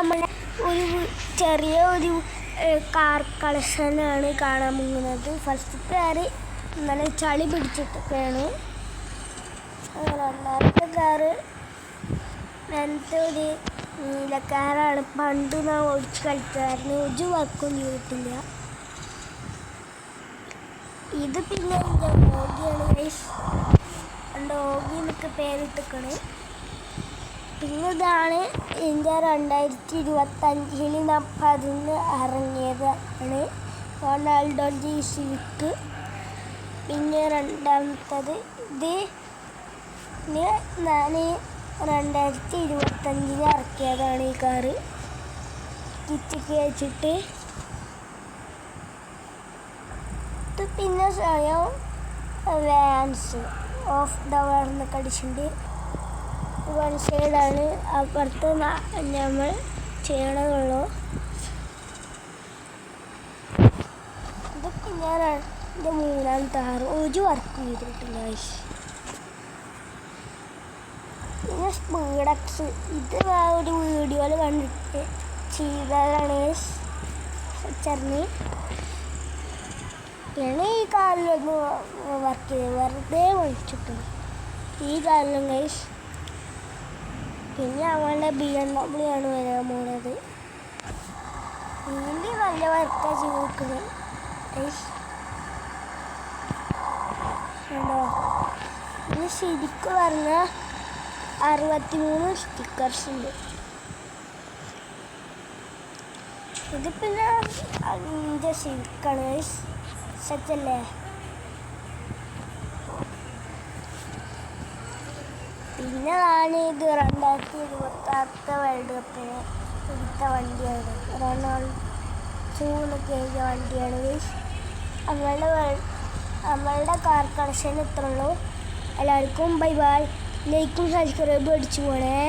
നമ്മളെ ഒരു ചെറിയ ഒരു കാർ കളക്ഷനാണ് കാണാൻ പോകുന്നത്. ഫസ്റ്റ് കാറ് നല്ല ചളി പിടിച്ചിട്ടൊക്കെയാണ്. രണ്ടാമത്തെ കാറ് അങ്ങനത്തെ ഒരു നീലക്കാറാണ്. പണ്ട് ഞാൻ ഓടിച്ച് കളിച്ചായിരുന്നു. ഒരു വർക്കും ചെയ്തിട്ടില്ല. ഇത് പിന്നെ എൻ്റെ ഡോഗിയാണ്. ഡോഗി എന്നൊക്കെ പേരിട്ടിക്കണ്. പിന്നെ ഇതാണ് എൻ്റെ 2025 നപ്പതിന് ഇറങ്ങിയതാണ് റൊണാൾഡോൻ്റെ ഈ സിവിക്ക്. പിന്നെ രണ്ടാമത്തത് ഇത് ഞാൻ 2025 ഇറക്കിയതാണ് ഈ കാറ്. കിച്ചക്ക് വെച്ചിട്ട് ഇത് പിന്നെ സ്വയം വാൻസ് ഓഫ് ദ വേൾഡ് എന്നൊക്കെ അടിച്ചിട്ടുണ്ട്. വൺ സൈഡാണ്. അപ്പുറത്ത് നമ്മൾ ചെയ്യണതുള്ളൂ. ഇതൊക്കെ ഞാൻ എൻ്റെ മൂന്നാമത്തെ കാറ്. ഒരു വർക്ക് ചെയ്തിട്ടില്ല. പിന്നെ സ്പീഡക്സ് ഇത് ഒരു വീഡിയോയിൽ കണ്ടിട്ട് ചെയ്തതാണ് ചെറിയ. പിന്നെ ഈ കാറിലൊന്ന് വർക്ക് ചെയ്ത് വെറുതെ വിളിച്ചിട്ടുണ്ട് ഈ കാറിലും ഗൈസ്. പിന്നെ അവളുടെ BMW ആണ് വരാൻ പോണത്. ഇതിൻ്റെ നല്ല വർക്കാണ് ചെയ്തിരിക്കുന്നത് ഗൈസ്. ഉണ്ടോ? ഇത് ശരിക്കും പറഞ്ഞാൽ 63 സ്റ്റിക്കേഴ്സ് ഉണ്ട്. ഇത് പിന്നെ 5 സിവിക്കാണ് ഗൈസ്. സെറ്റല്ലേ? പിന്നെ ആണ് ഇത് 2026 വേൾഡ് കപ്പിന് എടുത്ത വണ്ടിയാണ്. റൊണാൾഡോന്നൊക്കെ എഴുതിയ വണ്ടിയാണ് ഗൈസ്. നമ്മളുടെ കാർ കളക്ഷൻ ഇത്രയുള്ളൂ. എല്ലാവർക്കും ബൈ ബൈ. ലൈക്കും സബ്സ്ക്രൈബും അടിച്ചു പോണേ.